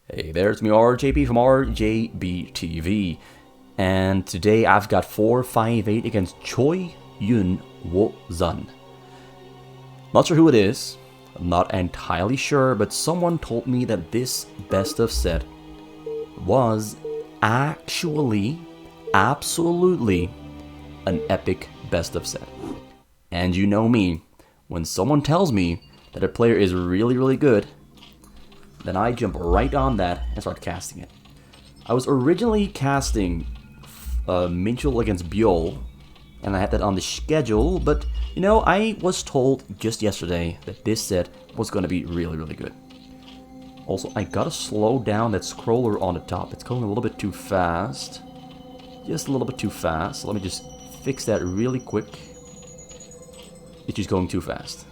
Hey there, it's me RJB from RJBTV, and today I've got 458 against Choihyunwozzan. Not sure who it is, I'm not entirely sure, but someone told me that this best of set was actually, absolutely an epic best of set. And you know me, when someone tells me that a player is really good, then I jump right on that and start casting it. I was originally casting Minchul against Bjol, and I had that on the schedule, but you know, I was told just yesterday that this set was going to be really good. Also, I gotta slow down that scroller on the top. It's going a little bit too fast. Just a little bit too fast. Let me just fix that really quick. It's just going too fast.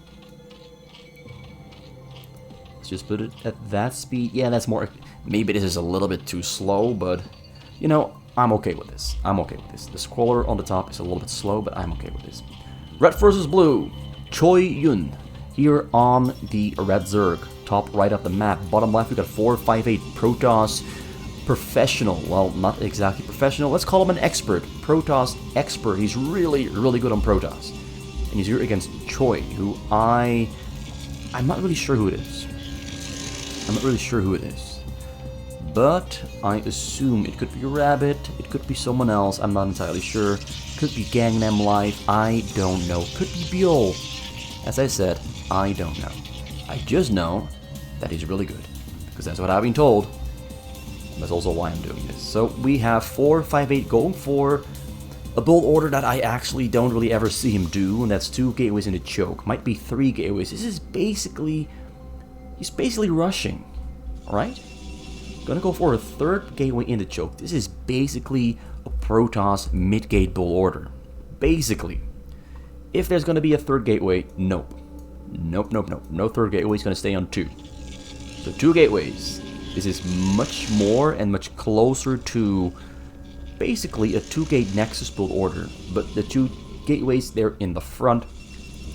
Let's just put it at that speed. Yeah, that's more... Maybe this is a little bit too slow, but... You know, I'm okay with this. I'm okay with this. The scroller on the top is a little bit slow, but I'm okay with this. Red versus blue. Choihyun. Here on the red Zerg. Top right of the map. Bottom left, we got 458 Protoss professional. Well, not exactly professional. Let's call him an expert. Protoss expert. He's really good on Protoss. And he's here against Choi, who I'm not really sure who it is. But I assume it could be Rabbit, it could be someone else, I'm not entirely sure. Could be Gangnam Life, I don't know. Could be Bjol. As I said, I don't know. I just know that he's really good, because that's what I've been told. And that's also why I'm doing this. So we have 458 going for a build order that I actually don't really ever see him do, and that's 2 gateways in a choke. Might be 3 gateways. This is basically... He's basically rushing, right? Gonna go for a 3rd gateway in the choke. This is basically a Protoss mid-gate bull order. Basically. If there's gonna be a 3rd gateway, nope. Nope. No 3rd gateway is gonna stay on 2. So 2 gateways. This is much more and much closer to basically a 2-gate Nexus build order. But the 2 gateways, they're in the front,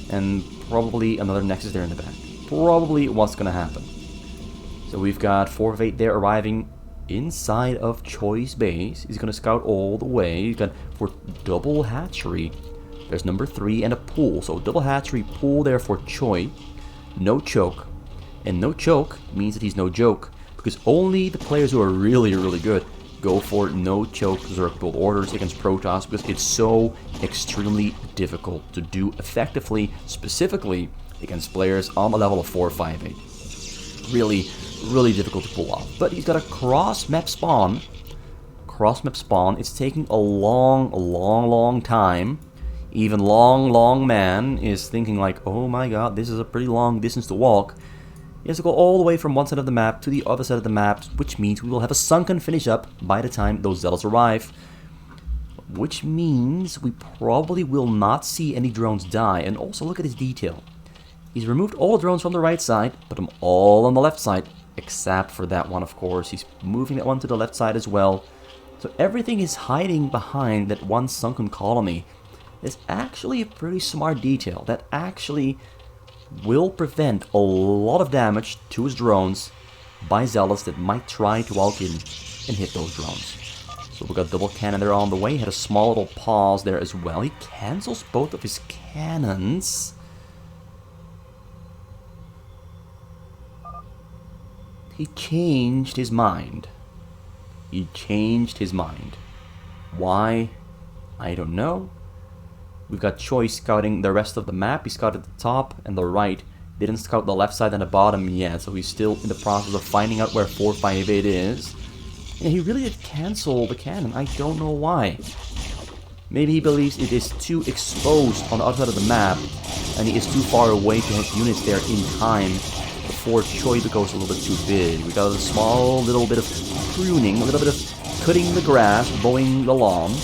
and probably another Nexus there in the back. Probably what's gonna happen. So we've got 458 there arriving inside of Choi's base. He's gonna scout all the way. He's got for double hatchery. There's number 3 and a pool. So double hatchery pool there for Choi. No choke. And no choke means that he's no joke, because only the players who are really good go for no choke Zerg build orders against Protoss, because it's so extremely difficult to do effectively, specifically against players on the level of 458. Really difficult to pull off. But he's got a cross-map spawn. Cross-map spawn. It's taking a long time. Even long man is thinking like, oh my god, this is a pretty long distance to walk. He has to go all the way from one side of the map to the other side of the map, which means we will have a sunken finish up by the time those zealots arrive. Which means we probably will not see any drones die. And also look at his detail. He's removed all the drones from the right side, put them all on the left side, except for that one, of course. He's moving that one to the left side as well. So everything is hiding behind that one sunken colony. It's actually a pretty smart detail that actually will prevent a lot of damage to his drones by zealots that might try to walk in and hit those drones. So we got double cannon there on the way. Had a small little pause there as well. He cancels both of his cannons. He changed his mind. Why? I don't know. We've got Choi scouting the rest of the map. He scouted the top and the right. Didn't scout the left side and the bottom yet, so he's still in the process of finding out where 458 is. And he really did cancel the cannon. I don't know why. Maybe he believes it is too exposed on the other side of the map, and he is too far away to hit units there in time before Choi goes a little bit too big. We got a small little bit of pruning, a little bit of cutting the grass, mowing the lawn.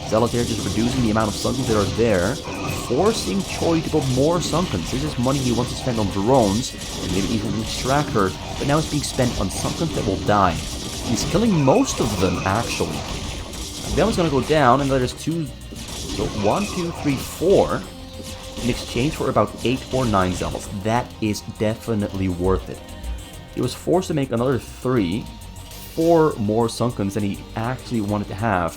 Zealots there just reducing the amount of sunkens that are there, forcing Choi to build more sunkens. This is money he wants to spend on drones, and maybe even an extractor, but now it's being spent on sunkens that will die. He's killing most of them, actually. That one's gonna go down, and there's 2, so 1, 2, 3, 4. In exchange for about 8 or 9 zealots. That is definitely worth it. He was forced to make another 3 4 more Sunkens than he actually wanted to have,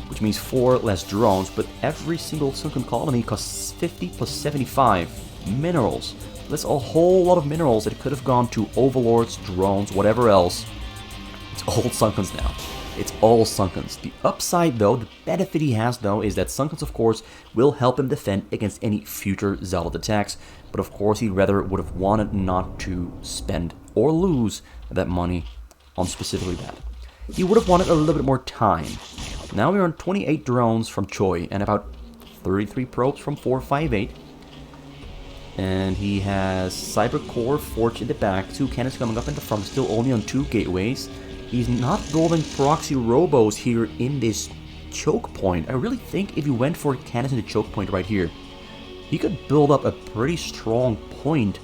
which means 4 less drones, but every single Sunken colony costs 50 plus 75 minerals. That's a whole lot of minerals that could have gone to overlords, drones, whatever else. It's all Sunkens now. It's all Sunkens. The upside though, the benefit he has though, is that Sunkens of course will help him defend against any future Zealot attacks, but of course he rather would have wanted not to spend or lose that money on specifically that. He would have wanted a little bit more time. Now we're on 28 drones from Choi and about 33 probes from 458. And he has Cyber Core Forge in the back, 2 cannons coming up in the front, still only on 2 gateways. He's not building proxy robos here in this choke point. I really think if he went for cannons in the choke point right here, he could build up a pretty strong point,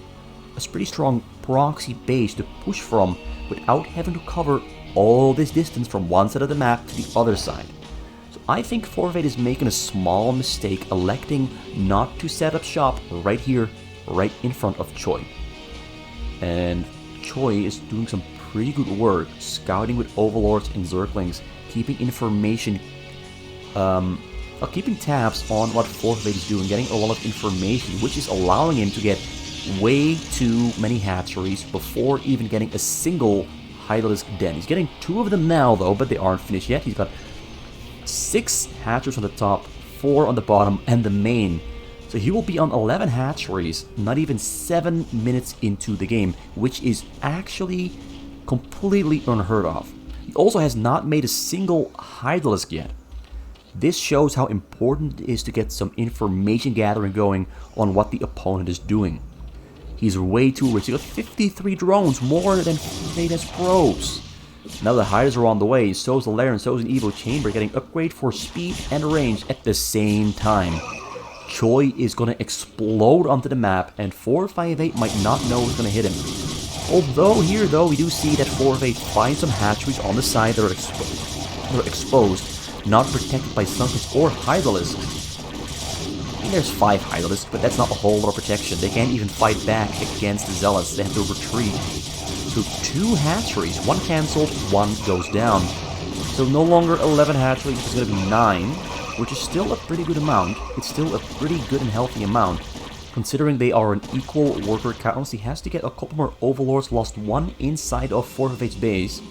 a pretty strong proxy base to push from without having to cover all this distance from one side of the map to the other side. So I think 458 is making a small mistake electing not to set up shop right here, right in front of Choi. And Choi is doing some pretty good work, scouting with overlords and zerglings, keeping information, keeping tabs on what 458 is doing, getting a lot of information, which is allowing him to get way too many hatcheries before even getting a single Hydralisk den. He's getting 2 of them now though, but they aren't finished yet. He's got 6 hatcheries on the top, 4 on the bottom, and the main. So he will be on 11 hatcheries, not even 7 minutes into the game, which is actually completely unheard of. He also has not made a single Hydralisk yet. This shows how important it is to get some information gathering going on what the opponent is doing. He's way too rich. He got 53 drones, more than 8 as probes. Now the Hydras are on the way, so is the Lair and so is an Evo Chamber, getting upgrade for speed and range at the same time. Choi is going to explode onto the map, and 458 might not know what's going to hit him. Although here, though, we do see that 458 finds some hatcheries on the side that are exposed, not protected by Sunkens or Hydralisks. I mean, there's 5 Hydralisks, but that's not a whole lot of protection. They can't even fight back against the Zealots. They have to retreat. So 2 hatcheries, 1 cancelled, 1 goes down. So no longer 11 hatcheries, it's going to be 9, which is still a pretty good amount. It's still a pretty good and healthy amount. Considering they are an equal worker count, he has to get a couple more overlords, lost 1 inside of 458's base.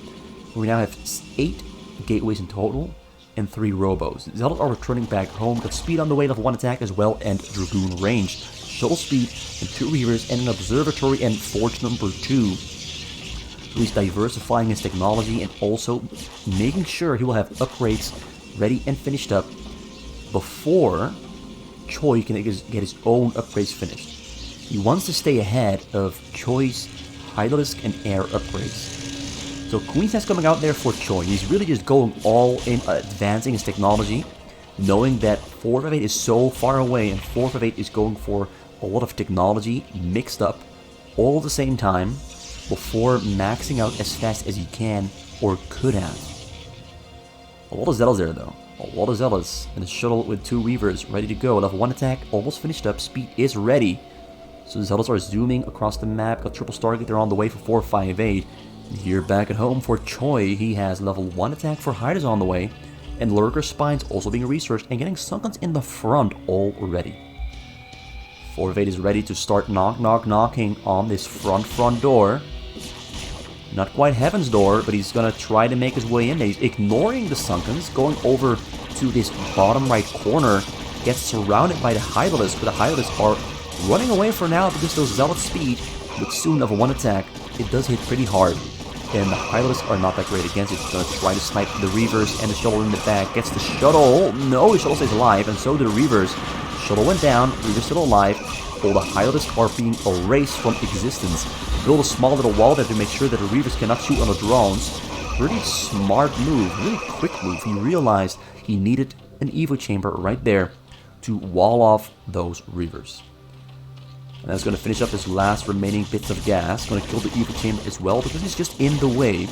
We now have 8 gateways in total and 3 robos. Zealots are returning back home, got speed on the way, level 1 attack as well, and Dragoon range. Shuttle speed and 2 Reavers and an observatory and forge number 2. So he's diversifying his technology and also making sure he will have upgrades ready and finished up before Choi can get his own upgrades finished. He wants to stay ahead of Choi's Hydralisk and air upgrades. So Queen's Nest coming out there for Choi. He's really just going all in, advancing his technology, knowing that 458 is so far away and 458 is going for a lot of technology mixed up all at the same time before maxing out as fast as he can or could have. A lot of Zealots there though. A lot of Zealots, and a shuttle with 2 Reavers ready to go. Level 1 attack almost finished up, speed is ready. So the Zealots are zooming across the map, got triple Stargate, they're on the way for 458. And here back at home for Choi, he has level 1 attack for Hydras on the way, and Lurker Spines also being researched and getting Sunkens in the front already. 458 is ready to start knocking on this front door. Not quite Heaven's Door, but he's gonna try to make his way in there. He's ignoring the Sunkens, going over to this bottom right corner, gets surrounded by the Hydralisk, but the Hydralisk are running away for now because those Zealot speed, but soon level 1 attack, it does hit pretty hard. And the Hydralisk are not that great against it. He's gonna try to snipe the Reavers and the shuttle in the back. Gets the shuttle. No, the shuttle stays alive, and so do the Reavers. Shuttle went down, Reavers still alive. All the Hydralisk are being erased from existence. Build a small little wall there to make sure that the Reavers cannot shoot on the drones. Pretty smart move, really quick move. He realized he needed an Evo Chamber right there to wall off those Reavers. And that's going to finish up his last remaining bits of gas. Going to kill the Evo Chamber as well because he's just in the way.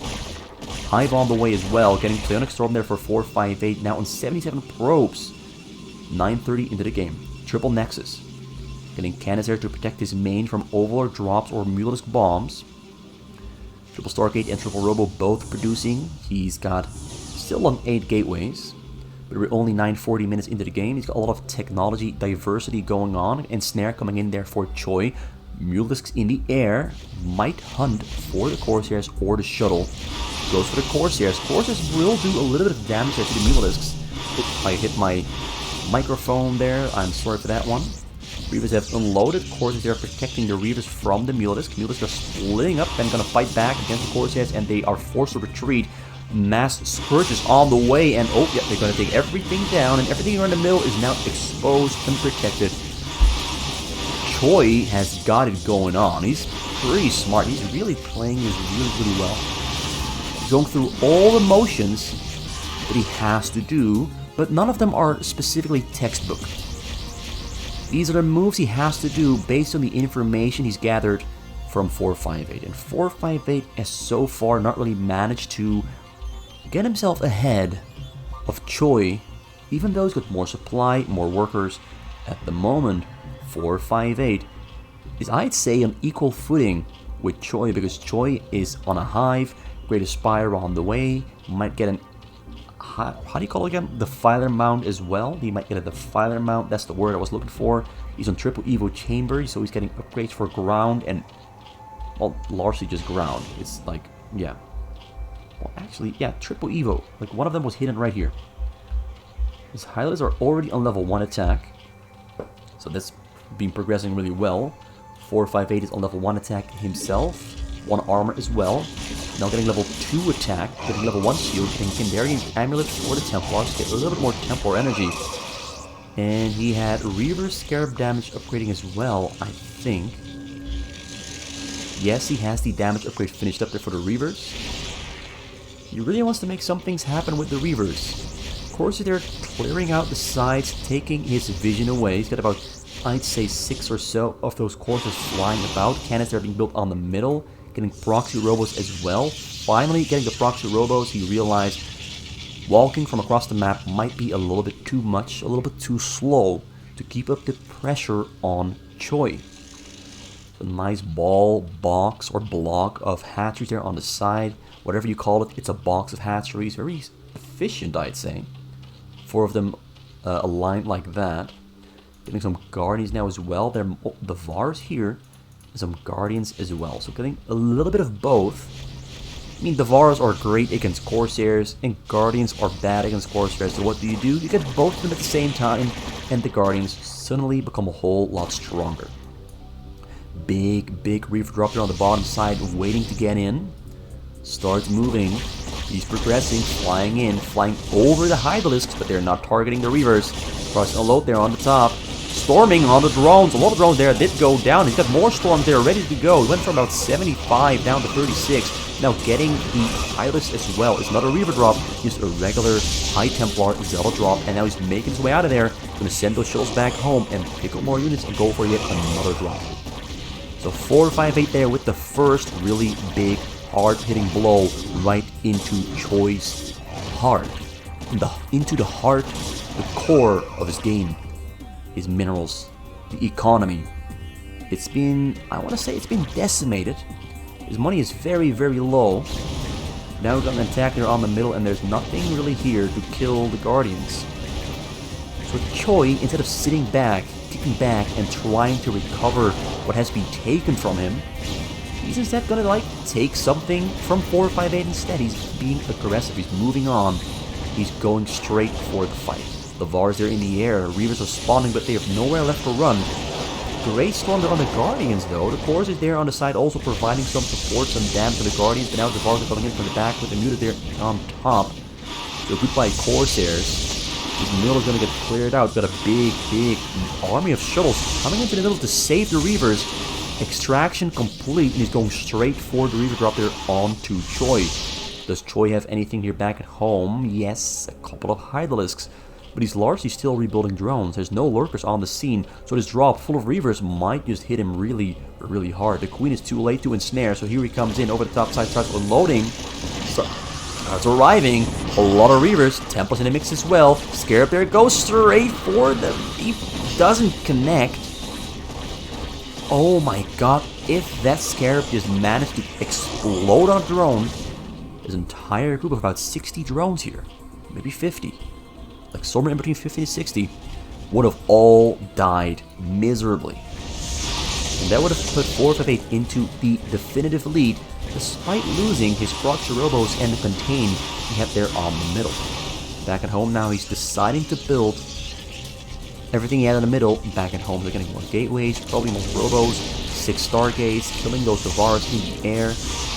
Hive on the way as well, getting Psionic Storm there for 458, now on 77 probes. 9:30 into the game. Triple Nexus. Getting cannons there to protect his main from Overlord drops or Mutalisk bombs. Triple Stargate and Triple Robo both producing. He's got still on 8 gateways, but we're only 940 minutes into the game. He's got a lot of technology diversity going on, and Snare coming in there for Choi. Mulisks in the air, might hunt for the Corsairs or the shuttle. Goes for the Corsairs. Corsairs will do a little bit of damage there to the Mulisks. I hit my microphone there, I'm sorry for that one. Reavers have unloaded. Corsairs are protecting the Reavers from the Mulisk. Mulisk are splitting up and gonna fight back against the Corsairs, and they are forced to retreat. Mass Scourges on the way, and oh yeah, they're gonna take everything down, and everything around the mill is now exposed and protected. Choi has got it going on. He's pretty smart. He's really playing this really well. He's going through all the motions that he has to do, but none of them are specifically textbook. These are the moves he has to do based on the information he's gathered from 458. And 458 has so far not really managed to get himself ahead of Choi, even though he's got more supply, more workers. At the moment, 458 is, I'd say, on equal footing with Choi, because Choi is on a hive, Great Spire on the way, might get an, how do you call it again? Defiler mount as well. He might get a Defiler mount, that's the word I was looking for. He's on triple Evo chamber, so he's getting upgrades for ground and, well, largely just ground. It's like, yeah. Well, actually, yeah, triple Evo. Like, one of them was hidden right here. His highlights are already on level 1 attack, so that's been progressing really well. 458 is on level 1 attack himself, 1 armor as well. Now getting level 2 attack, getting level 1 shield, and Kandarian Amulet for the Templars, get a little bit more Templar energy. And he had Reaver Scarab damage upgrading as well, I think. Yes, he has the damage upgrade finished up there for the Reavers. He really wants to make some things happen with the Reavers. Of course, they're clearing out the sides, taking his vision away. He's got about, I'd say, 6 or so of those Corsairs flying about. Cannons are being built on the middle, getting proxy robos as well. Finally, getting the proxy robos, he realized walking from across the map might be a little bit too much, a little bit too slow to keep up the pressure on Choi. A nice ball, box, or block of hatcheries there on the side. Whatever you call it, it's a box of hatcheries. Very efficient, I'd say. 4 of them aligned like that. Getting some Guardians now as well. The Vars here, and some Guardians as well. So getting a little bit of both. I mean, the Vars are great against Corsairs, and Guardians are bad against Corsairs. So what do? You get both of them at the same time, and the Guardians suddenly become a whole lot stronger. Big Reaver drop there on the bottom side, waiting to get in. Starts moving. He's progressing, flying in, flying over the Hydralisks, but they're not targeting the Reavers. Crossing a load there on the top. Storming on the drones. A lot of drones there did go down. He's got more storms there ready to go. He went from about 75 down to 36. Now getting the Hydralisk as well. It's not a Reaver drop, just a regular High Templar Zelda drop. And now he's making his way out of there. Gonna send those shuttles back home and pick up more units and go for yet another drop. So 458 there with the first really big, hard-hitting blow right into Choi's heart. Into the heart, the core of his game. His minerals, the economy. It's been, I want to say it's been decimated. His money is very low. Now we've got an attack there on the middle, and there's nothing really here to kill the Guardians. So Choi, instead of sitting back, kicking back, and trying to recover what has been taken from him, he's instead gonna like take something from 458 instead. He's being aggressive, he's moving on. He's going straight for the fight. The Vars are in the air, Reavers are spawning, but they have nowhere left to run. Great storm there on the Guardians though. The Course is there on the side, also providing some support, some damage to the Guardians, but now the Vars are coming in from the back with the muted there on top. So goodbye Corsairs. His middle is going to get cleared out. Got a big army of shuttles coming into the middle to save the Reavers. Extraction complete, and he's going straight for the Reaver drop there onto Choi. Does Choi have anything here back at home? Yes, a couple of Hydralisks. But he's largely still rebuilding drones. There's no lurkers on the scene, so this drop full of Reavers might just hit him really hard. The Queen is too late to ensnare, so here he comes in over the top side, starts unloading. Starts arriving. A lot of Reavers. Templars in the mix as well. Scarab there, goes straight for them. He doesn't connect. Oh my god, if that Scarab just managed to explode on a drone, his entire group of about 60 drones here, maybe 50, like somewhere in between 50 to 60, would have all died miserably. And that would have put 458 into the definitive lead, despite losing his Frogster Robos and the Contain he had there on the middle. Back at home now, he's deciding to build everything he had in the middle back at home. They're getting more gateways, probably more Robos, 6 Stargates, killing those Devaras in the air.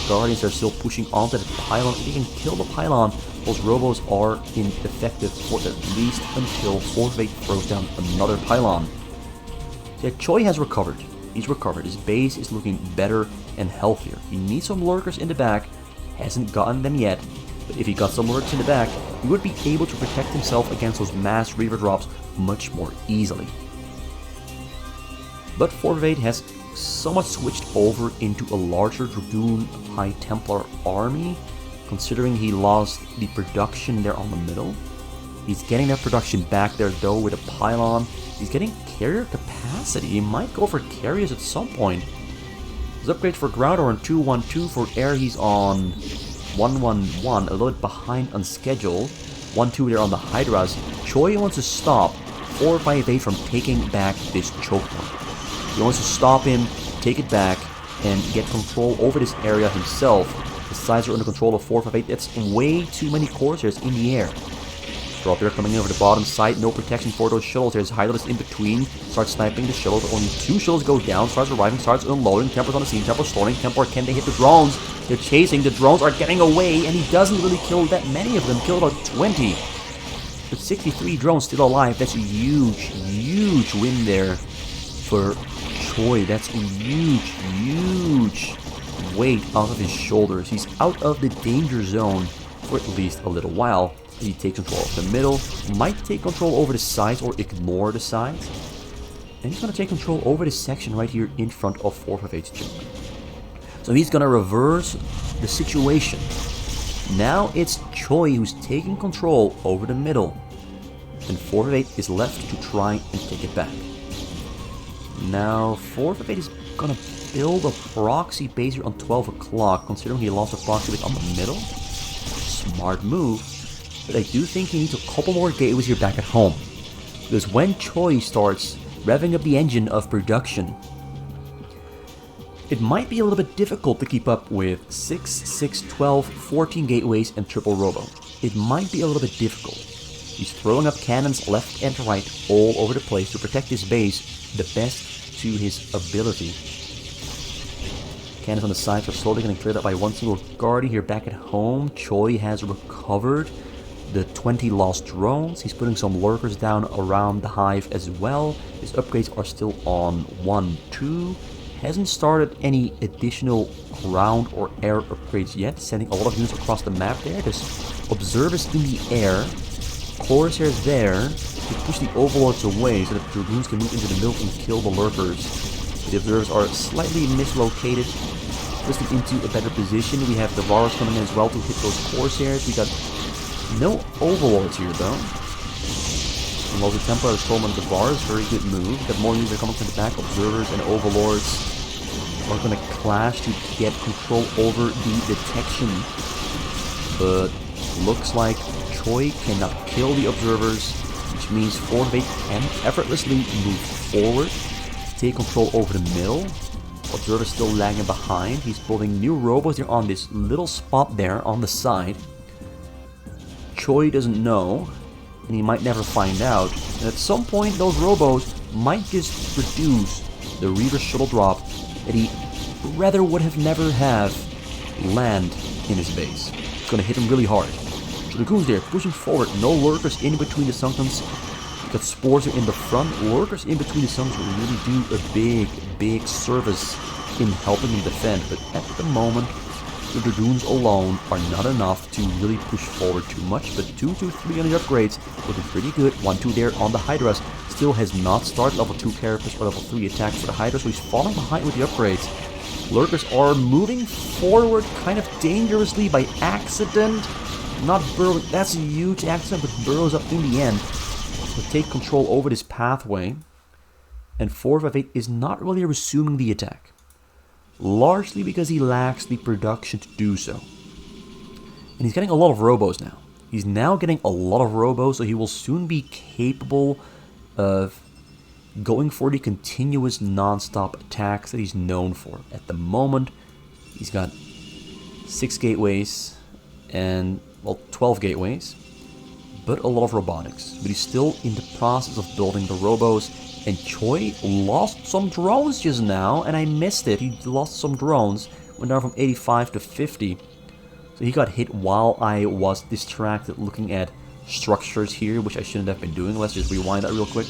Guardians are still pushing onto the pylon. If you can kill the pylon, those Robos are ineffective for at least until 458 throws down another pylon. Yeah, Choi has recovered. He's recovered. His base is looking better and healthier. He needs some lurkers in the back. Hasn't gotten them yet. But if he got some lurkers in the back, he would be able to protect himself against those mass Reaver drops much more easily. But 458 has somewhat switched over into a larger Dragoon High Templar army, considering he lost the production there on the middle. He's getting that production back there though with a pylon. He's getting carrier capacity. He might go for carriers at some point. His upgrade for ground are on 212. For air he's on 111, a little bit behind on schedule. 1-2 there on the Hydras. Choi wants to stop 458 from taking back this choke point. He wants to stop him, take it back, and get control over this area himself. The sides are under control of 458. That's way too many Corsairs in the air. Drop there coming in over the bottom side, no protection for those shuttles. There's Hydralisk in between, starts sniping the shuttles. Only 2 shuttles go down, starts arriving, starts unloading. Templar's on the scene, Templar's storming. Templar, can they hit the drones? They're chasing, the drones are getting away, and he doesn't really kill that many of them, killed about 20. But 63 drones still alive. That's a huge win there for Choi. That's a huge weight off of his shoulders. He's out of the danger zone for at least a little while. He takes control of the middle, might take control over the sides or ignore the sides. And he's going to take control over this section right here in front of 458's gym. So he's going to reverse the situation. Now it's Choi who's taking control over the middle. And 458 is left to try and take it back. Now 458 is going to build a proxy base here on 12 o'clock, considering he lost a proxy base on the middle. Smart move. But I do think he needs a couple more gateways here back at home. Because when Choi starts revving up the engine of production, it might be a little bit difficult to keep up with 6, 6, 12, 14 gateways and triple robo. It might be a little bit difficult. He's throwing up cannons left and right all over the place to protect his base the best to his ability. Cannons on the sides are slowly getting cleared up by one single guardian here back at home. Choi has recovered the 20 lost drones. He's putting some lurkers down around the hive as well. His upgrades are still on 1-2. Hasn't started any additional ground or air upgrades yet, sending a lot of units across the map there. There's observers in the air, Corsairs there to push the overlords away so that the Dragoons can move into the middle and kill the lurkers. But the observers are slightly mislocated, twisted into a better position. We have the Varus coming in as well to hit those Corsairs. We got no overlords here though. And while the Templar is storming the Varus, very good move. Got more units are coming from the back. Observers and overlords are going to clash to get control over the detection. But looks like Choi cannot kill the observers, which means 458 can effortlessly move forward, take control over the middle. Observer's still lagging behind. He's building new robots there on this little spot there on the side. Choi doesn't know, and he might never find out. And at some point, those robos might just produce the Reaver shuttle drop that he rather would have never have land in his base. It's going to hit him really hard. So the Dragoons there, pushing forward. No lurkers in between the Sunkens. Got Spores in the front. Lurkers in between the Sunkens will really do a big service in helping him defend. But at the moment, the Dragoons alone are not enough to really push forward too much, but 2-3 on the upgrades will be pretty good. 1-2 there on the Hydras. Still has not started level 2 carapace or level 3 attacks for the Hydra, so he's falling behind with the upgrades. Lurkers are moving forward kind of dangerously by accident. Not burrowing. That's a huge accident, but burrows up in the end. So take control over this pathway. and 458 is not really resuming the attack. Largely because he lacks the production to do so. And he's getting a lot of robos now. He's now getting a lot of robos, so he will soon be capable of going for the continuous non-stop attacks that he's known for. At the moment, he's got 6 gateways and, well, 12 gateways, but a lot of robotics. But he's still in the process of building the robos, and Choi lost some drones just now, and I missed it. He lost some drones, went down from 85 to 50. So he got hit while I was distracted looking at structures here, which I shouldn't have been doing. Let's just rewind that real quick.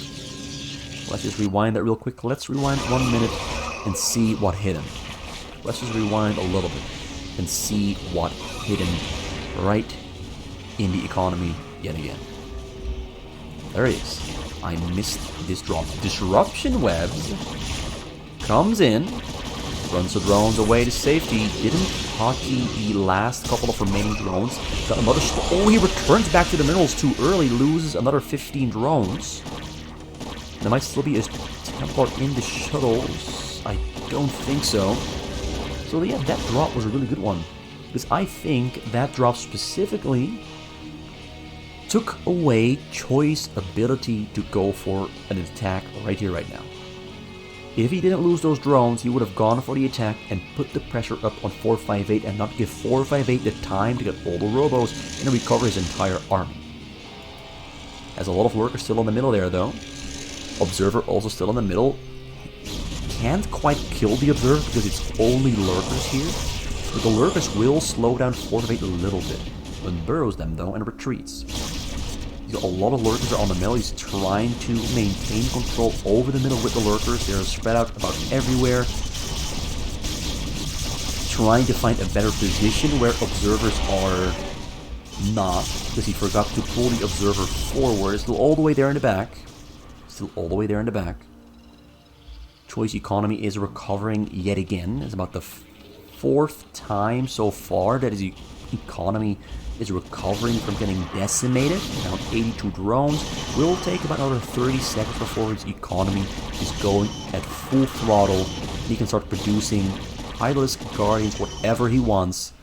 Let's rewind 1 minute and see what hit him. Let's just rewind a little bit and see what hit him right in the economy yet again. There he is. I missed this drop. Disruption Webs comes in, runs the drones away to safety. Didn't hockey the last couple of remaining drones. Got another. Oh, he returns back to the minerals too early. Loses another 15 drones. There might still be a Templar in the shuttles. I don't think so. So yeah, that drop was a really good one. Because I think that drop specifically took away Choi's ability to go for an attack right here, right now. If he didn't lose those drones, he would have gone for the attack and put the pressure up on 458 and not give 458 the time to get all the robos and recover his entire army. Has a lot of lurkers still in the middle there though. Observer also still in the middle. Can't quite kill the Observer because it's only lurkers here. But the lurkers will slow down 458 a little bit. But burrows them though and retreats. A lot of lurkers are on the middle. He's trying to maintain control over the middle with the lurkers. They're spread out about everywhere. Trying to find a better position where observers are not. Because he forgot to pull the observer forward. Still all the way there in the back. Choi's economy is recovering yet again. It's about the 4th time so far that his economy is recovering from getting decimated. Around 82 drones. Will take about another 30 seconds before his economy is going at full throttle. He can start producing Hydralisk Guardians, whatever he wants,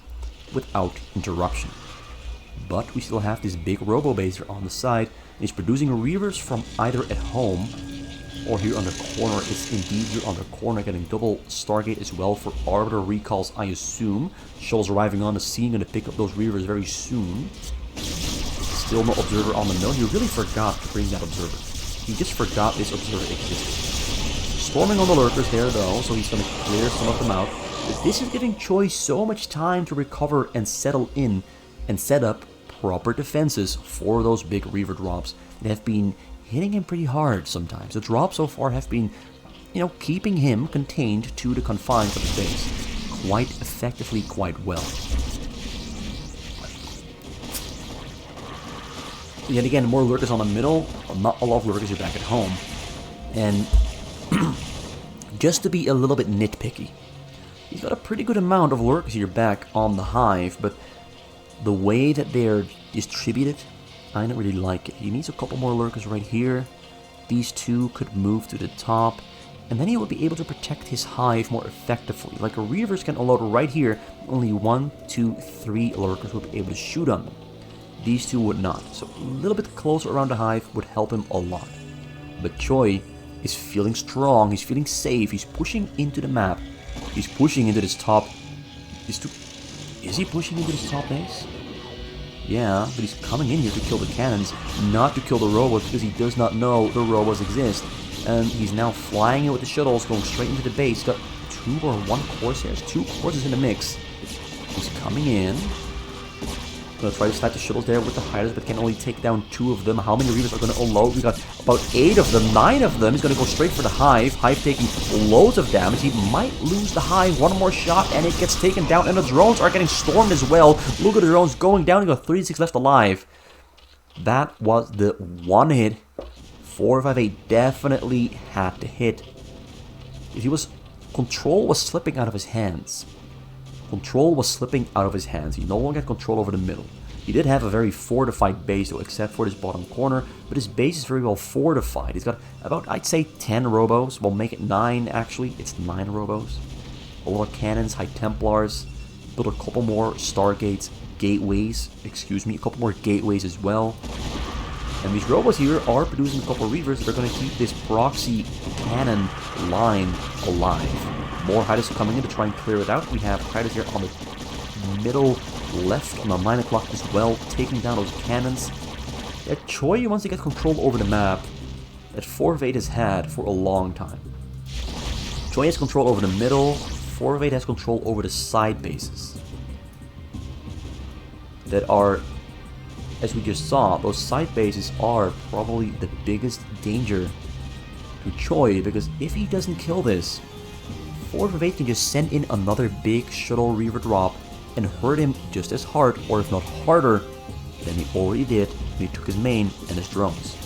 without interruption. But we still have this big robo-baser on the side. He's producing Reavers from either at home or here on the corner. It's indeed here on the corner, getting double Stargate as well for Arbiter recalls, I assume. Shuttles arriving on the scene, going to pick up those Reavers very soon. Still no Observer on the mill. He really forgot to bring that Observer. He just forgot this Observer existed. Storming on the lurkers there though, so he's going to clear some of them out. But this is giving Choi so much time to recover and settle in and set up proper defenses for those big Reaver drops that have been hitting him pretty hard sometimes. The drops so far have been, keeping him contained to the confines of his base quite effectively, quite well. Yet again, more lurkers on the middle, not a lot of lurkers are back at home. And just to be a little bit nitpicky, he's got a pretty good amount of lurkers here back on the hive, but the way that they're distributed, I don't really like it. He needs a couple more lurkers right here. These two could move to the top, and then he would be able to protect his hive more effectively. Like a Reavers can unload right here, only 1, 2, 3 lurkers would be able to shoot on them. These two would not, so a little bit closer around the hive would help him a lot. But Choi is feeling strong, he's feeling safe, he's pushing into the map. He's pushing into this top... Is he pushing into this top base? Yeah, but he's coming in here to kill the cannons, not to kill the robots, because he does not know the robots exist. And he's now flying in with the shuttles, going straight into the base. Got 2 or 1 Corsairs, 2 Corsairs in the mix. He's coming in. Gonna try to snipe the shuttles there with the Hydras, but can only take down 2 of them. How many Reavers are gonna unload? We got about 8 of them, 9 of them. He's gonna go straight for the Hive. Hive taking loads of damage. He might lose the Hive. 1 more shot and it gets taken down. And the drones are getting stormed as well. Look at the drones going down. He got 36 left alive. That was the one hit. 458 definitely had to hit. If he was... Control was slipping out of his hands. Control was slipping out of his hands. He no longer had control over the middle. He did have a very fortified base, though, except for this bottom corner, but his base is very well fortified. He's got about, I'd say, 10 robos. We'll make it 9, actually. It's 9 robos. A lot of cannons, high Templars. Build a couple more Stargates, gateways. Excuse me, a couple more gateways as well. And these robos here are producing a couple of Reavers that are going to keep this proxy cannon line alive. More Hydras coming in to try and clear it out. We have Hydras here on the middle left on the 9 o'clock as well, taking down those cannons. Yeah, Choi, once he gets control over the map, that 4 of 8 has had for a long time. Choi has control over the middle, 4 of 8 has control over the side bases. That are, as we just saw, those side bases are probably the biggest danger to Choi, because if he doesn't kill this, 4 of 8 can just send in another big shuttle Reaver drop and hurt him just as hard, or if not harder, than he already did when he took his main and his drones.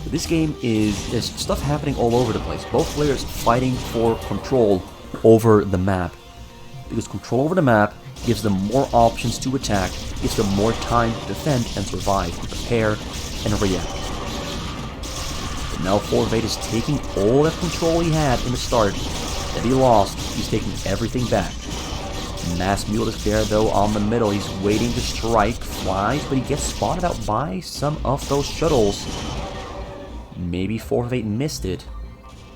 But this game there's stuff happening all over the place. Both players fighting for control over the map. Because control over the map gives them more options to attack, gives them more time to defend and survive, and prepare and react. But now 4 of 8 is taking all that control he had in the start that he lost. He's taking everything back. Mass Mule is there though on the middle. He's waiting to strike, flies, but he gets spotted out by some of those shuttles. Maybe 4 of 8 missed it.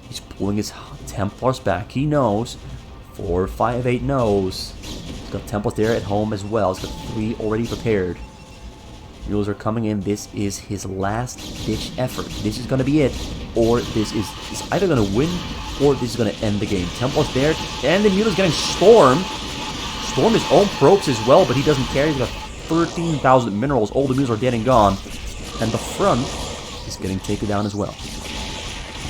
He's pulling his Templars back. He knows. 4 of 5 of 8 knows. He's got Templars there at home as well. He's got 3 already prepared. Mules are coming in. This is his last ditch effort. This is going to be it, or this is either going to win or this is going to end the game. Templars there, and the Mule is getting stormed. Storm his own probes as well, but he doesn't care. He's got 13,000 minerals. All the mules are dead and gone. And the front is getting taken down as well.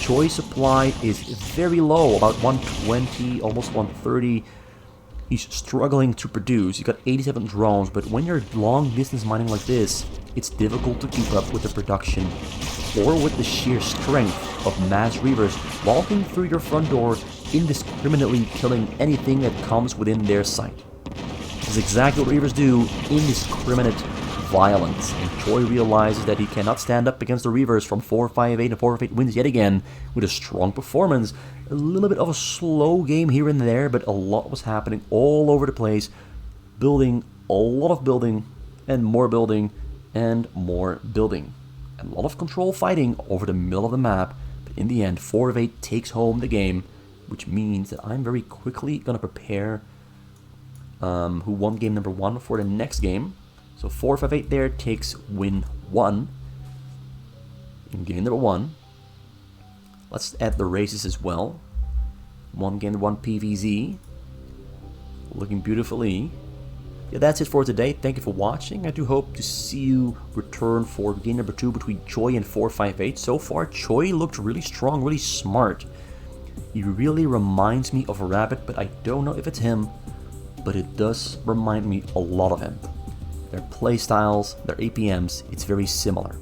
Choi supply is very low, about 120, almost 130. He's struggling to produce. He's got 87 drones, but when you're long distance mining like this, it's difficult to keep up with the production or with the sheer strength of mass Reavers walking through your front door, indiscriminately killing anything that comes within their sight. This is exactly what Reavers do, indiscriminate violence, and Choi realizes that he cannot stand up against the Reavers from 4 of 5 8 and 4 of 8 wins yet again with a strong performance. A little bit of a slow game here and there, but a lot was happening all over the place. Building, a lot of building, and more building, and more building. And a lot of control fighting over the middle of the map, but in the end 4 of 8 takes home the game, which means that I'm very quickly going to prepare who won game number 1 for the next game. So 4 of 8 there takes win 1 in game number 1. Let's add the races as well. 1 game 1 PVZ. Looking beautifully. Yeah, that's it for today. Thank you for watching. I do hope to see you return for game number 2 between Choi and 4 5 8. So far, Choi looked really strong, really smart. He really reminds me of a rabbit, but I don't know if it's him. But it does remind me a lot of him. Their playstyles, their APMs, it's very similar.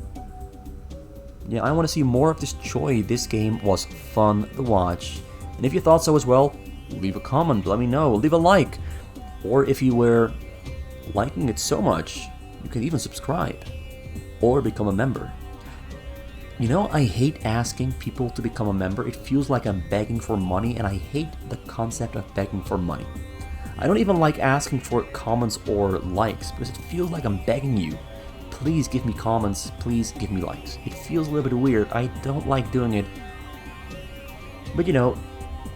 Yeah, I want to see more of this Choi. This game was fun to watch. And if you thought so as well, leave a comment, let me know, leave a like. Or if you were liking it so much, you can even subscribe. Or become a member. You know, I hate asking people to become a member. It feels like I'm begging for money, and I hate the concept of begging for money. I don't even like asking for comments or likes, because it feels like I'm begging you. Please give me comments, please give me likes. It feels a little bit weird, I don't like doing it. But you know,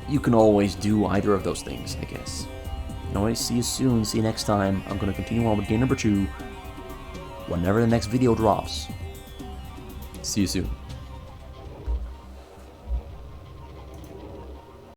you can always do either of those things, I guess. Anyways, see you soon, see you next time. I'm gonna continue on with game number 2, whenever the next video drops. See you soon.